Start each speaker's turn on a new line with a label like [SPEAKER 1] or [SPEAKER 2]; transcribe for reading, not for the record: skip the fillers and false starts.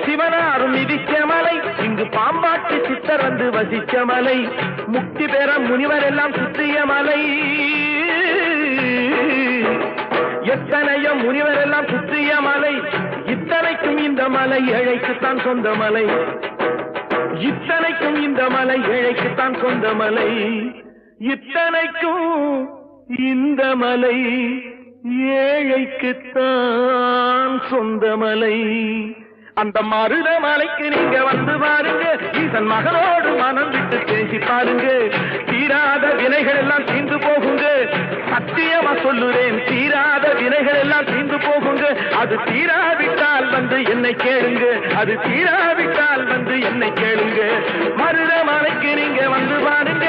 [SPEAKER 1] சிவனாரும் மிதிச்ச மலை, இங்கு பாம்பாட்டி சித்தர் வந்து வசிச்ச மலை, முக்தி பெற முனிவர் எல்லாம் சுற்றிய மலை. எத்தனையோ முனிவர் எல்லாம் சுற்றிய மலை, இத்தனைக்கும் இந்த மலை ஏழைக்குத்தான் சொந்த மலை. இத்தனைக்கும் இந்த மலை ஏழைக்குத்தான் சொந்த மலை. இத்தனைக்கும் இந்த மலை ஏழைக்குத்தான் சொந்த மலை. அந்த மருத மலைக்கு நீங்க வந்து பாருங்க, ஈசன் மகனோடு மனம் விட்டு பேசி பாருங்க. தீராத வினைகள் எல்லாம் தீர்ந்து போகுங்க, சத்தியமா சொல்லுறேன், தீராத வினைகள் எல்லாம் தீர்ந்து போகுங்க. அது தீராவிட்டால் வந்து என்னை கேளுங்க, அது தீராவிட்டால் வந்து என்னை கேளுங்க. மருத மலைக்கு நீங்க வந்து பாருங்க.